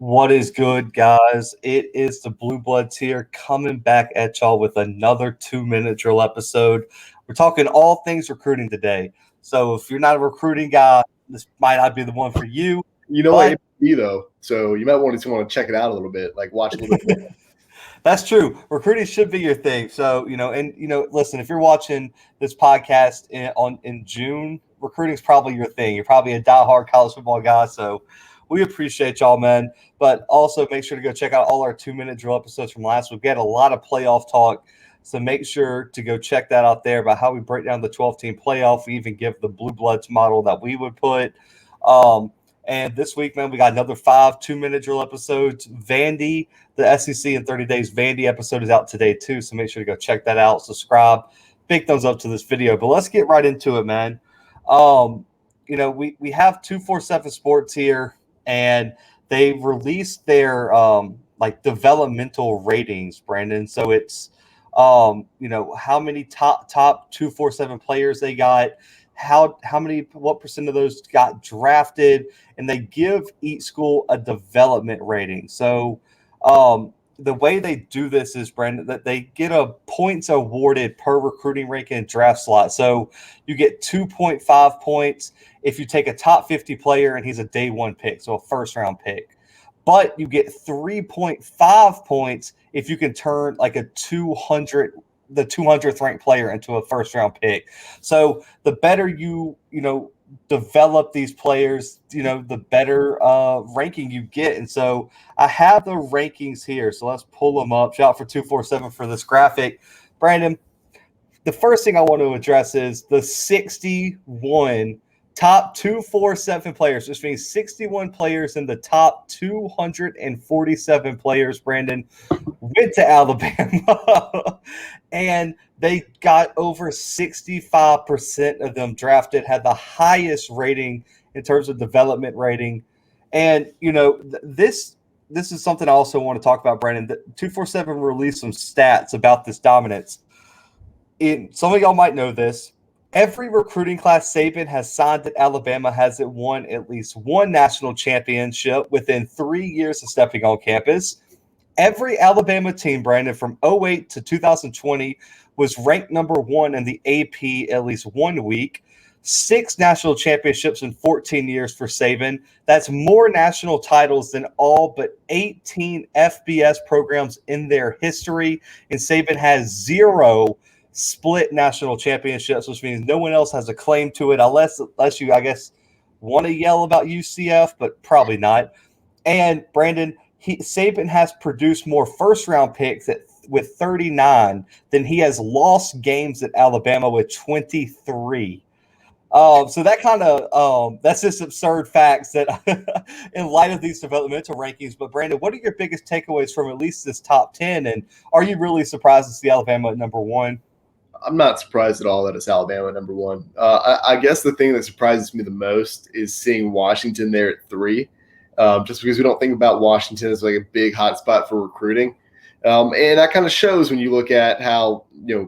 What is good, guys? It is the Bluebloods here coming back at y'all with another 2-minute drill episode. We're talking all things recruiting today. So if you're not a recruiting guy, this might not be the one for you. You know what it be though, so you might want to check it out a little bit, like watch a little bit more. That's true. Recruiting should be your thing. So, listen, if you're watching this podcast in June, recruiting is probably your thing. You're probably a diehard college football guy. So we appreciate y'all, man. But also make sure to go check out all our 2-minute drill episodes from last week. We had a lot of playoff talk. So make sure to go check that out there about how we break down the 12-team playoff. We even give the Blue Bloods model that we would put. And this week, man, we got another 5 2-minute drill episodes. Vandy, the SEC in 30 days. Vandy episode is out today, too. So make sure to go check that out. Subscribe. Big thumbs up to this video. But let's get right into it, man. We have 247 Sports here, and they released their developmental ratings, Brandon. So it's how many top 247 players they got, what percent of those got drafted, and they give each school a development rating. So the way they do this is, Brandon, that they get a points awarded per recruiting ranking and draft slot. So you get 2.5 points if you take a top 50 player and he's a day one pick, so a first round pick. But you get 3.5 points if you can turn like the 200th ranked player into a first round pick. So the better you develop these players, the better ranking you get. And so I have the rankings here. So let's pull them up. Shout out for 247 for this graphic. Brandon, the first thing I want to address is the 61 top 247 players, which means 61 players in the top 247 players, Brandon, went to Alabama. And they got over 65% of them drafted, had the highest rating in terms of development rating. And, this is something I also want to talk about, Brandon. 247 released some stats about this dominance. Some of y'all might know this. Every recruiting class Saban has signed at Alabama has won at least one national championship within 3 years of stepping on campus. Every Alabama team, Brandon, from 2008 to 2020 was ranked number 1 in the AP at least 1 week. 6 national championships in 14 years for Saban. That's more national titles than all but 18 FBS programs in their history. And Saban has 0 split national championships, which means no one else has a claim to it unless you, I guess, want to yell about UCF, but probably not. And Brandon, Saban has produced more first-round picks with 39 than he has lost games at Alabama with 23. So that kind of that's just absurd facts that in light of these developmental rankings. But Brandon, what are your biggest takeaways from at least this top 10? And are you really surprised to see Alabama at number 1? I'm not surprised at all that it's Alabama at number 1. I guess the thing that surprises me the most is seeing Washington there at 3. Just because we don't think about Washington as like a big hot spot for recruiting. And that kind of shows when you look at how,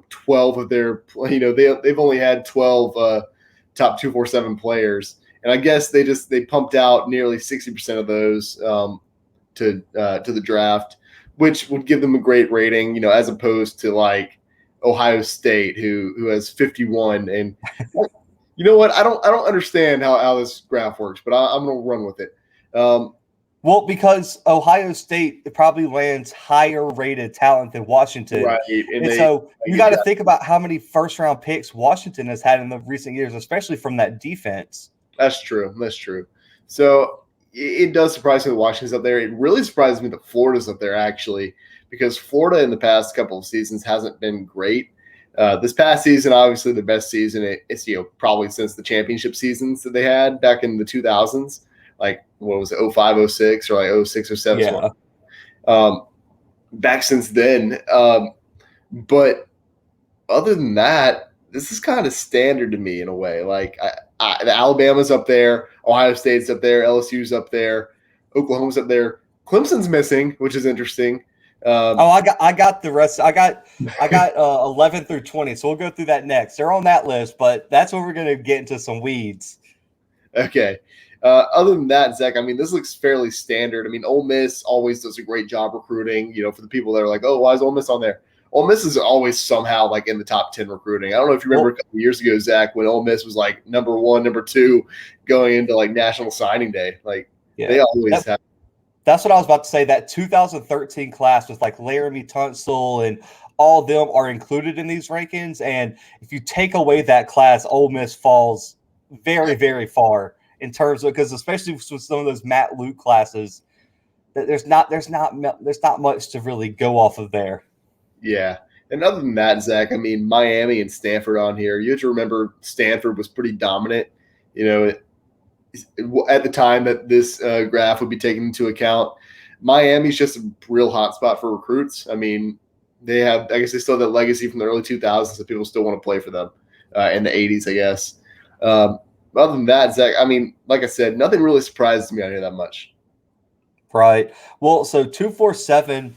12 of their, they've only had 12 top 247 players. And I guess they pumped out nearly 60% of those to the draft, which would give them a great rating, as opposed to like Ohio State, who has 51. And you know what? I don't understand how this graph works, but I'm going to run with it. Well, because Ohio State probably lands higher rated talent than Washington. Right. And so you got to think about how many first round picks Washington has had in the recent years, especially from that defense. That's true. So it does surprise me that Washington's up there. It really surprises me that Florida's up there, actually, because Florida in the past couple of seasons hasn't been great. This past season, obviously the best season, it's probably since the championship seasons that they had back in the 2000s. Like, what was it, 05, 06, or like 06 or 07? Yeah. Back since then. But other than that, this is kind of standard to me in a way. Like, Alabama's up there, Ohio State's up there, LSU's up there, Oklahoma's up there. Clemson's missing, which is interesting. I got the rest. I got 11 through 20. So we'll go through that next. They're on that list, but that's where we're going to get into some weeds. Okay. Other than that, Zach, I mean, this looks fairly standard. I mean, Ole Miss always does a great job recruiting. For the people that are like, oh, why is Ole Miss on there? Ole Miss is always somehow like in the top 10 recruiting. I don't know if you remember a couple of years ago, Zach, when Ole Miss was like number 1, number 2 going into like National Signing Day. Like they always have. That's what I was about to say. That 2013 class with like Laramie Tunsil and all of them are included in these rankings. And if you take away that class, Ole Miss falls very, very far in terms of, because especially with some of those Matt Luke classes, there's not much to really go off of there. Yeah. And other than that, Zach, I mean, Miami and Stanford on here. You have to remember Stanford was pretty dominant, at the time that this graph would be taken into account. Miami's just a real hot spot for recruits. I mean, they have, I guess they still have that legacy from the early 2000s that people still want to play for them in the 80s, I guess. Other than that, Zach, I mean, like I said, nothing really surprises me on here that much. Right. Well, so 247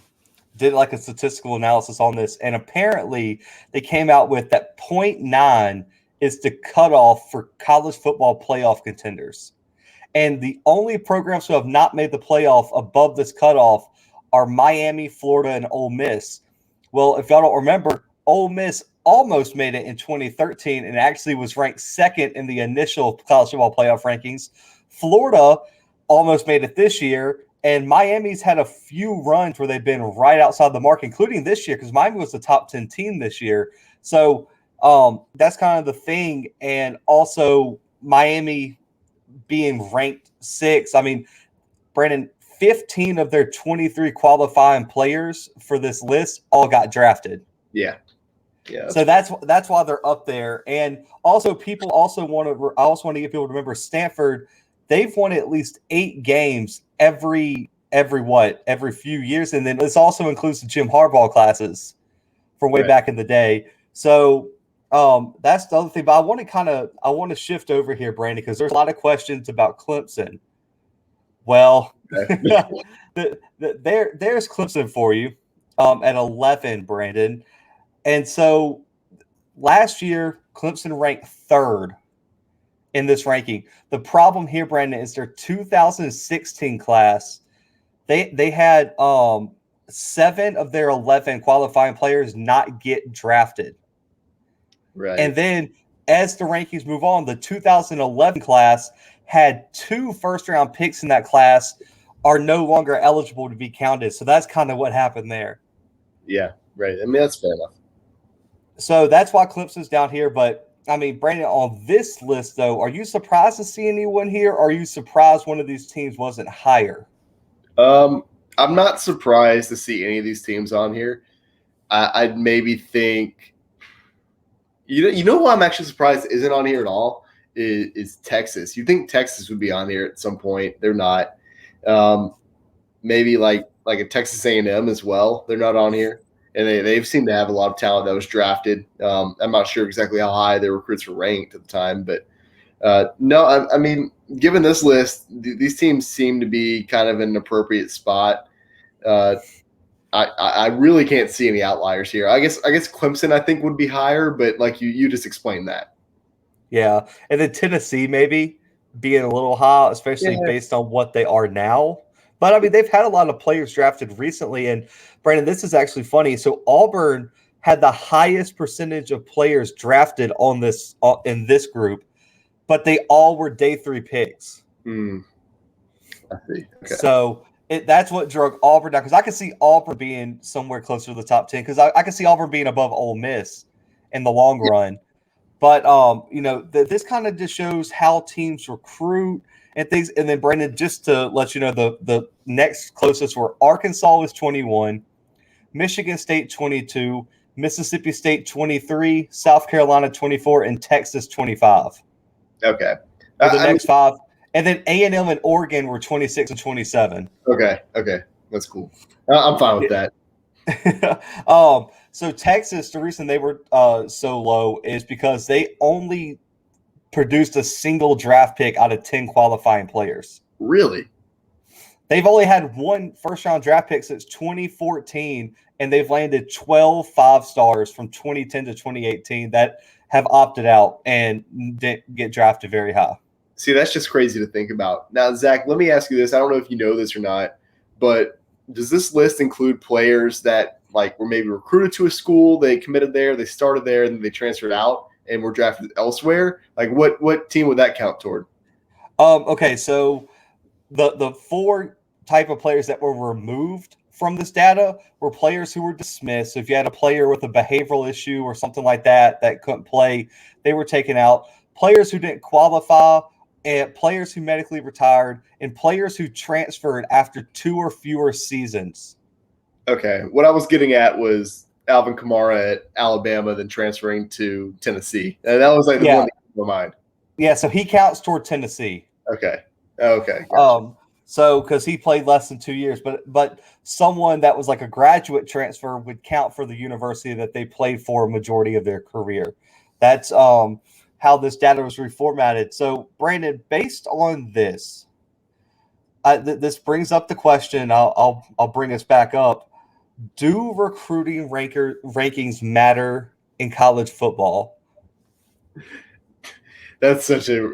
did like a statistical analysis on this, and apparently they came out with that 0.9 is the cutoff for college football playoff contenders. And the only programs who have not made the playoff above this cutoff are Miami, Florida, and Ole Miss. Well, if y'all don't remember, Ole Miss almost made it in 2013 and actually was ranked second in the initial college football playoff rankings. Florida almost made it this year, and Miami's had a few runs where they've been right outside the mark, including this year, because Miami was the top 10 team this year. So that's kind of the thing. And also Miami being ranked 6. I mean, Brandon, 15 of their 23 qualifying players for this list all got drafted. Yeah. So that's why they're up there. And also people also want to get people to remember Stanford. They've won at least 8 games every few years. And then this also includes the Jim Harbaugh classes from way back in the day. So that's the other thing. But I want to shift over here, Brandon, because there's a lot of questions about Clemson. Well, there's Clemson for you at 11, Brandon. And so last year, Clemson ranked 3rd in this ranking. The problem here, Brandon, is their 2016 class. They had 7 of their 11 qualifying players not get drafted. Right. And then as the rankings move on, the 2011 class had 2 first-round picks in that class are no longer eligible to be counted. So that's kind of what happened there. Yeah, right. I mean, that's fair enough. So that's why Clemson's down here. But, I mean, Brandon, on this list, though, are you surprised to see anyone here? Or are you surprised one of these teams wasn't higher? I'm not surprised to see any of these teams on here. I'd maybe think you know who I'm actually surprised isn't on here at all is Texas. You'd think Texas would be on here at some point. They're not. Maybe like a Texas A&M as well. They're not on here. And they've seemed to have a lot of talent that was drafted. I'm not sure exactly how high their recruits were ranked at the time, but no, I mean, given this list, these teams seem to be kind of in an appropriate spot. I really can't see any outliers here. I guess Clemson I think would be higher, but like you just explained that. Yeah, and then Tennessee maybe being a little high, especially based on what they are now. But I mean, they've had a lot of players drafted recently, and Brandon, this is actually funny. So Auburn had the highest percentage of players drafted on this in this group, but they all were day 3 picks. I see. Okay. So that's what drug Auburn down, because I could see Auburn being somewhere closer to the top 10, because I could see Auburn being above Ole Miss in the long run. But this kind of just shows how teams recruit and things. And then Brandon, just to let you know, the next closest were Arkansas was 21, Michigan State 22, Mississippi State 23, South Carolina 24, and Texas 25. Okay. For the next 5. And then A&M and Oregon were 26 and 27. Okay. That's cool. I'm fine with that. So Texas, the reason they were so low is because they only produced a single draft pick out of 10 qualifying players. Really? They've only had 1 first-round draft pick since 2014, and they've landed 12 5-stars from 2010 to 2018 that have opted out and didn't get drafted very high. See, that's just crazy to think about. Now, Zach, let me ask you this. I don't know if you know this or not, but does this list include players that like were maybe recruited to a school, they committed there, they started there, and then they transferred out and were drafted elsewhere? Like what team would that count toward? Okay, so the four type of players that were removed from this data were players who were dismissed. So if you had a player with a behavioral issue or something like that that couldn't play, they were taken out. Players who didn't qualify, and players who medically retired, and players who transferred after 2 or fewer seasons. Okay, what I was getting at was Alvin Kamara at Alabama, then transferring to Tennessee, and that was like the one that came to mind. Yeah, so he counts toward Tennessee. Okay. Gotcha. So because he played less than 2 years, but someone that was like a graduate transfer would count for the university that they played for a majority of their career. That's how this data was reformatted. So Brandon, based on this, this brings up the question. I'll bring us back up. Do recruiting rankings matter in college football? That's such a.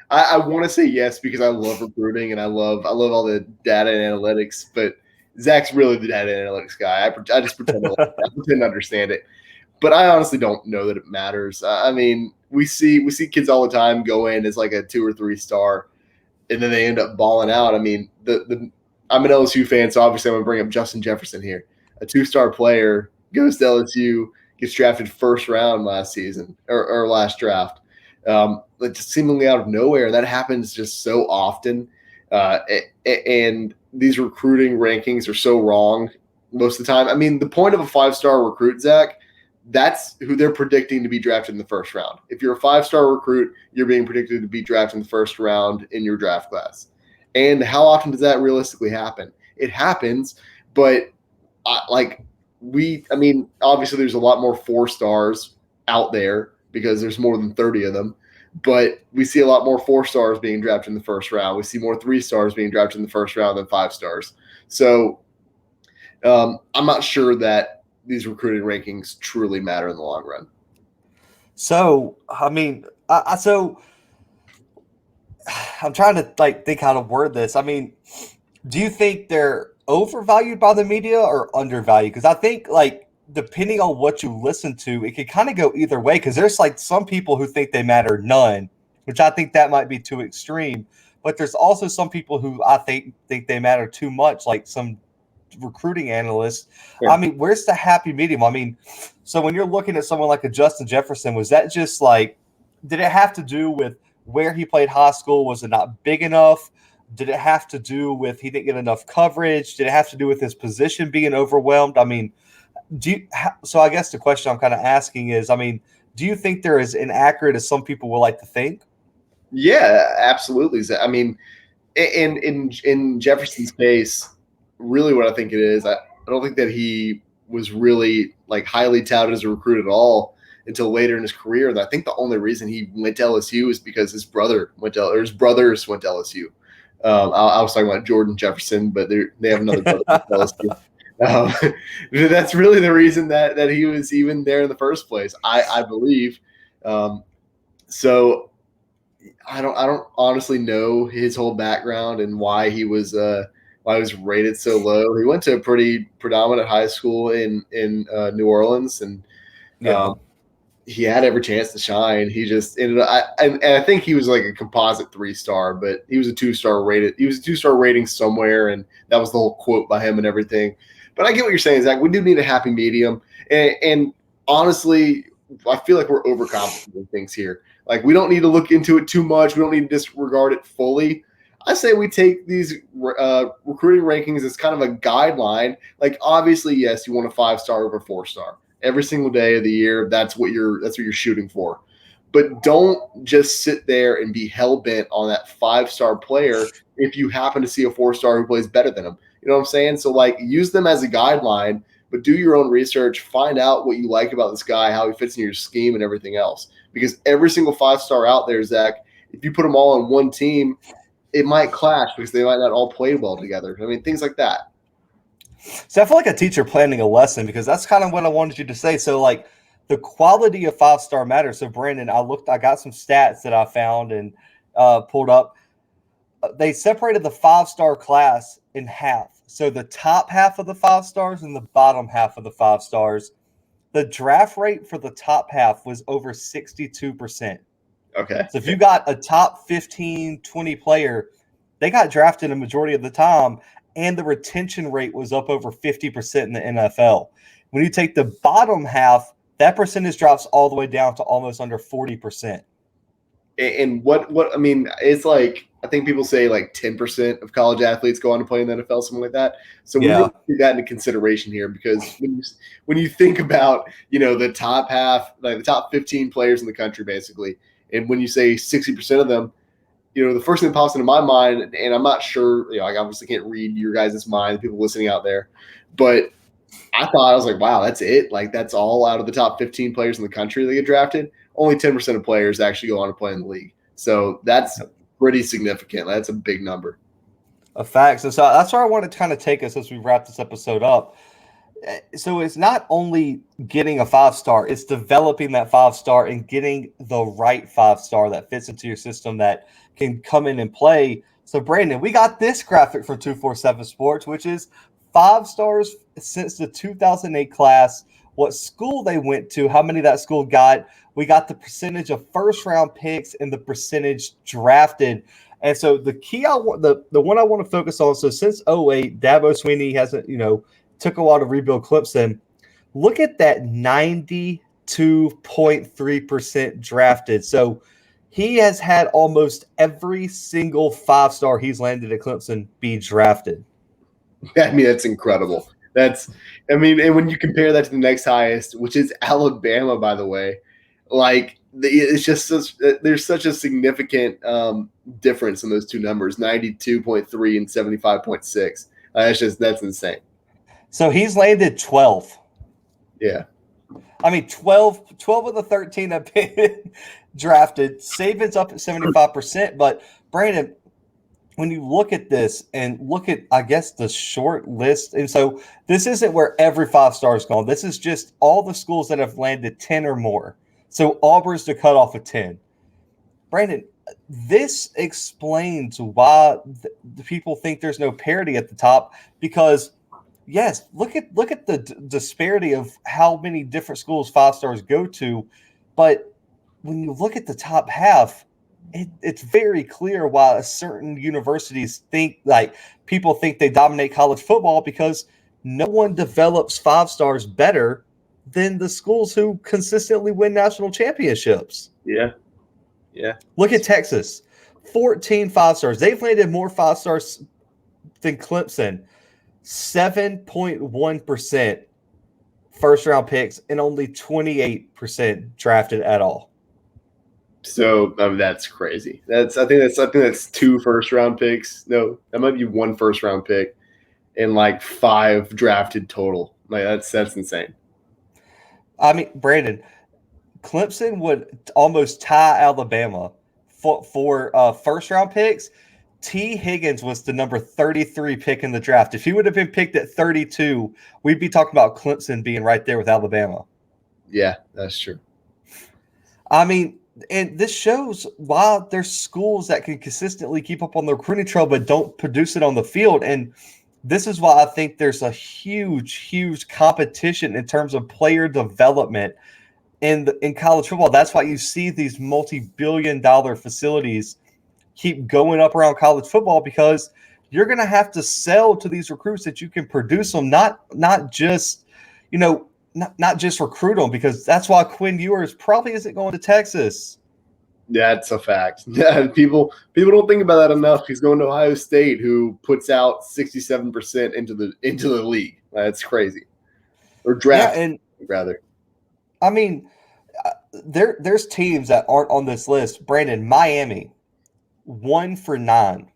I want to say yes because I love recruiting and I love all the data and analytics. But Zach's really the data and analytics guy. I just pretend to understand it. But I honestly don't know that it matters. I mean, we see kids all the time go in as like a 2 or 3 star, and then they end up balling out. I mean, I'm an LSU fan, so obviously I'm going to bring up Justin Jefferson here. A 2-star player goes to LSU, gets drafted first round last season or last draft, like just seemingly out of nowhere. That happens just so often, and these recruiting rankings are so wrong most of the time. I mean, the point of a 5-star recruit, Zach, that's who they're predicting to be drafted in the first round. If you're a 5-star recruit, you're being predicted to be drafted in the first round in your draft class. And how often does that realistically happen? It happens, but obviously there's a lot more 4-stars out there because there's more than 30 of them, but we see a lot more 4-stars being drafted in the first round. We see more 3-stars being drafted in the first round than 5-stars. So I'm not sure that these recruiting rankings truly matter in the long run. So, I mean, so I'm trying to think how to word this. I mean, do you think they're overvalued by the media or undervalued? Because I think depending on what you listen to, it could kind of go either way. Because there's some people who think they matter none, which I think that might be too extreme. But there's also some people who I think they matter too much, like some recruiting analysts. Yeah. I mean, where's the happy medium? I mean, so when you're looking at someone like a Justin Jefferson, was that just did it have to do with where he played high school? Was it not big enough? Did it have to do with he didn't get enough coverage? Did it have to do with his position being overwhelmed? I mean, so I guess the question I'm kind of asking is, I mean, do you think they're as inaccurate as some people would like to think? Yeah, absolutely. I mean, in Jefferson's case, really what I think it is, I don't think that he was really highly touted as a recruit at all until later in his career. And I think the only reason he went to LSU is because his brothers went to LSU. I was talking about Jordan Jefferson, but they have another brother at LSU. That's really the reason that he was even there in the first place, I believe. So I don't honestly know his whole background and why he was rated so low. He went to a pretty predominant high school in New Orleans, and he had every chance to shine. He just ended up, and I think he was like a composite 3-star, but he was a 2-star rated. He was a 2-star rating somewhere, and that was the whole quote by him and everything. But I get what you're saying, Zach. We do need a happy medium, and honestly, I feel like we're overcomplicating things here. We don't need to look into it too much. We don't need to disregard it fully. I say we take these recruiting rankings as kind of a guideline. Obviously, yes, you want a 5-star over 4-star every single day of the year. That's what you're shooting for. But don't just sit there and be hell bent on that 5-star player if you happen to see a 4-star who plays better than him. You know what I'm saying? So use them as a guideline, but do your own research. Find out what you like about this guy, how he fits in your scheme, and everything else. Because every single 5-star out there, Zach, if you put them all on one team, it might clash because they might not all play well together. I mean, things like that. So I feel like a teacher planning a lesson, because that's kind of what I wanted you to say. So the quality of 5-star matters. So Brandon, I got some stats that I found, and pulled up. They separated the 5-star class in half. So the top half of the 5 stars and the bottom half of the 5 stars. The draft rate for the top half was over 62%. Okay. So if you got a top 15, 20 player, they got drafted a majority of the time, and the retention rate was up over 50% in the NFL. When you take the bottom half, that percentage drops all the way down to almost under 40%. And what I mean, it's like I think people say like 10% of college athletes go on to play in the NFL, something like that. So we really take that into consideration here, because when you think about, you know, the top half, like the top 15 players in the country, basically, and when you say 60% of them, you know, the first thing that pops into my mind, and I'm not sure, you know, I obviously can't read your guys' mind, people listening out there, but I was like, wow, that's it. Like, that's all out of the top 15 players in the country that get drafted. Only 10% of players actually go on to play in the league. So that's pretty significant. That's a big number. A fact. So that's where I want to kind of take us as we wrap this episode up. So it's not only getting a 5-star, it's developing that 5-star and getting the right 5-star that fits into your system that can come in and play. So, Brandon, we got this graphic for 247 Sports, which is 5 stars since the 2008 class, what school they went to, how many that school got. We got the percentage of first-round picks and the percentage drafted. And so the key the one I want to focus on, so since 2008, Dabo Swinney hasn't, you know, took a while to rebuild Clemson. Look at that 92.3% drafted. So he has had almost every single 5-star he's landed at Clemson be drafted. I mean, that's incredible. And when you compare that to the next highest, which is Alabama, by the way, like, it's just there's such a significant difference in those two numbers, 92.3 and 75.6. That's insane. So he's landed 12. Yeah. I mean, 12 of the 13 have been drafted. Saban's up at 75%. But, Brandon, when you look at this and look at, I guess, the short list, and so this isn't where every 5-star is gone. This is just all the schools that have landed 10 or more. So Auburn's the cutoff of 10. Brandon, this explains why the people think there's no parity at the top, because yes, look at the disparity of how many different schools 5-stars go to, but when you look at the top half, it's very clear why certain universities think, like, people think they dominate college football, because no one develops 5-stars better than the schools who consistently win national championships. Yeah. Look at Texas, 14 5-stars. They've landed more 5-stars than Clemson. 7.1% first-round picks and only 28% drafted at all. So that's crazy. I think that's 2 first-round picks. No, that might be 1 first-round pick and like 5 drafted total. Like, that's insane. I mean, Brandon, Clemson would almost tie Alabama for first-round picks. T. Higgins was the number 33 pick in the draft. If he would have been picked at 32, we'd be talking about Clemson being right there with Alabama. Yeah, that's true. I mean, and this shows why there's schools that can consistently keep up on the recruiting trail but don't produce it on the field. And this is why I think there's a huge competition in terms of player development in college football. That's why you see these multi-billion-dollar facilities keep going up around college football, because you're going to have to sell to these recruits that you can produce them, not just, you know, not just recruit them, because that's why Quinn Ewers probably isn't going to Texas. That's a fact. Yeah, people don't think about that enough. He's going to Ohio State, who puts out 67% into the league. That's crazy. Or draft, rather. I mean, there's teams that aren't on this list. Brandon, Miami, 1 for 9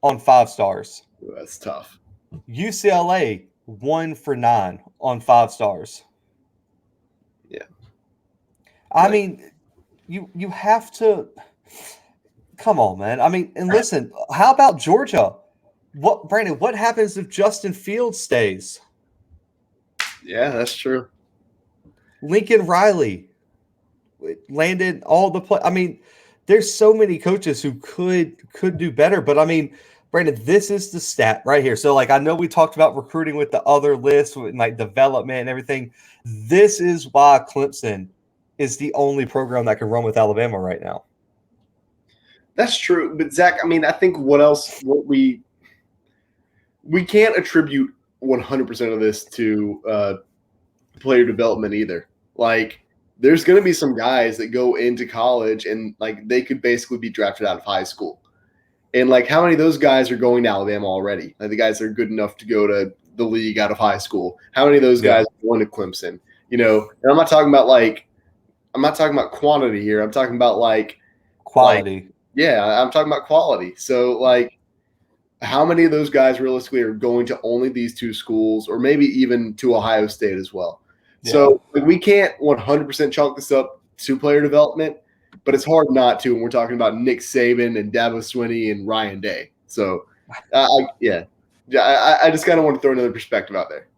on 5-stars. Ooh, that's tough. UCLA, 1 for 9 on 5-stars. Yeah. I mean, you have to – come on, man. I mean, and listen, how about Georgia? Brandon, what happens if Justin Fields stays? Yeah, that's true. Lincoln Riley landed all the play. I mean, there's so many coaches who could do better. But I mean, Brandon, this is the stat right here. So like I know we talked about recruiting with the other list with like development and everything. This is why Clemson is the only program that can run with Alabama right now. That's true. But Zach, I mean, I think what we can't attribute 100% of this to player development either. Like, there's going to be some guys that go into college and like they could basically be drafted out of high school. And like, how many of those guys are going to Alabama already? Like the guys that are good enough to go to the league out of high school. How many of those guys are going to Clemson? You know, and I'm not talking about quantity here. I'm talking about like quality. I'm talking about quality. So like, how many of those guys realistically are going to only these two schools, or maybe even to Ohio State as well? Yeah. So like, we can't 100% chalk this up to player development, but it's hard not to when we're talking about Nick Saban and Dabo Swinney and Ryan Day. So, I just kind of want to throw another perspective out there.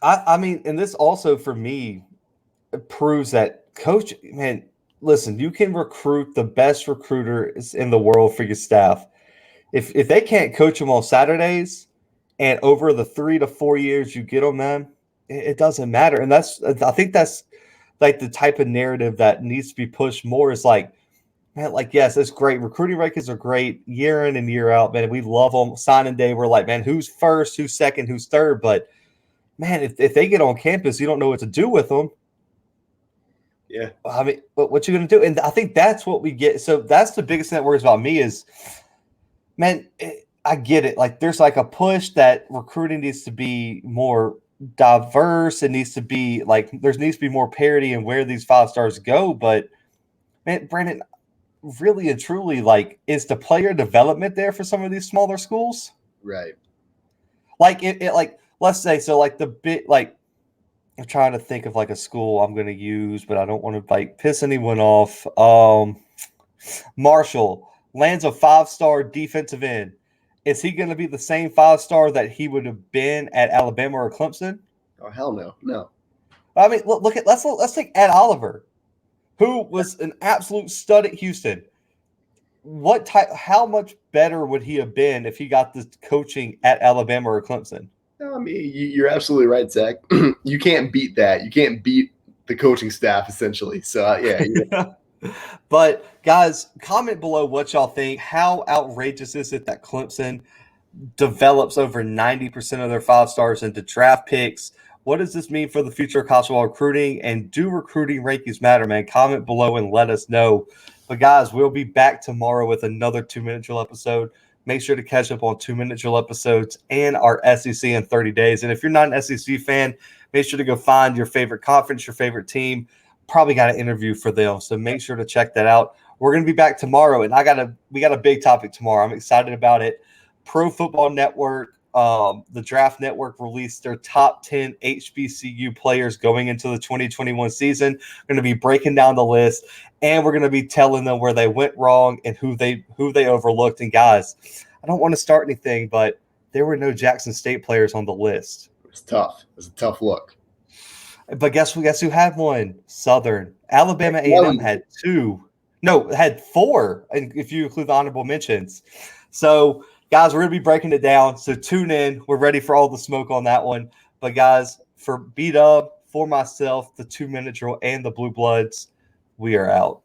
I mean, and this also for me proves that coach, man, listen, you can recruit the best recruiters in the world for your staff. If they can't coach them on Saturdays and over the 3 to 4 years you get them, man, it doesn't matter. And I think that's like the type of narrative that needs to be pushed more is like, man, like, yes, it's great. Recruiting rankings are great year in and year out, man. We love them. Signing day, we're like, man, who's first, who's second, who's third? But, man, if they get on campus, you don't know what to do with them. Yeah. I mean, but what you going to do? And I think that's what we get. So that's the biggest thing that worries about me is, man, I get it. Like, there's like a push that recruiting needs to be more diverse. It needs to be like there needs to be more parity in where these 5 stars go. But, man, Brandon, really and truly, like, is the player development there for some of these smaller schools? Right. Like, it like, let's say, so like the bit, like, I'm trying to think of like a school I'm going to use, but I don't want to like piss anyone off. Marshall lands a 5-star defensive end. Is he going to be the same 5-star that he would have been at Alabama or Clemson? Oh, hell no. No. I mean, let's take Ed Oliver, who was an absolute stud at Houston. How much better would he have been if he got the coaching at Alabama or Clemson? No, I mean, you're absolutely right, Zach. You can't beat that. You can't beat the coaching staff, essentially. So, yeah. But, guys, comment below what y'all think. How outrageous is it that Clemson develops over 90% of their 5 stars into draft picks? What does this mean for the future of college football recruiting? And do recruiting rankings matter, man? Comment below and let us know. But, guys, we'll be back tomorrow with another 2-Minute Drill episode. Make sure to catch up on 2-Minute Drill episodes and our SEC in 30 days. And if you're not an SEC fan, make sure to go find your favorite conference, your favorite team. Probably got an interview for them, so make sure to check that out. We're going to be back tomorrow, and we got a big topic tomorrow. I'm excited about it. Pro Football Network, the Draft Network released their top 10 HBCU players going into the 2021 season. We're going to be breaking down the list, and we're going to be telling them where they went wrong and who they overlooked. And guys, I don't want to start anything, but there were no Jackson State players on the list. It was tough. It was a tough look. But guess who had one? Southern. Alabama A&M had 2. No, had 4, and if you include the honorable mentions. So, guys, we're going to be breaking it down. So tune in. We're ready for all the smoke on that one. But, guys, for B-Dub, for myself, the 2-Minute Drill, and the Blue Bloods, we are out.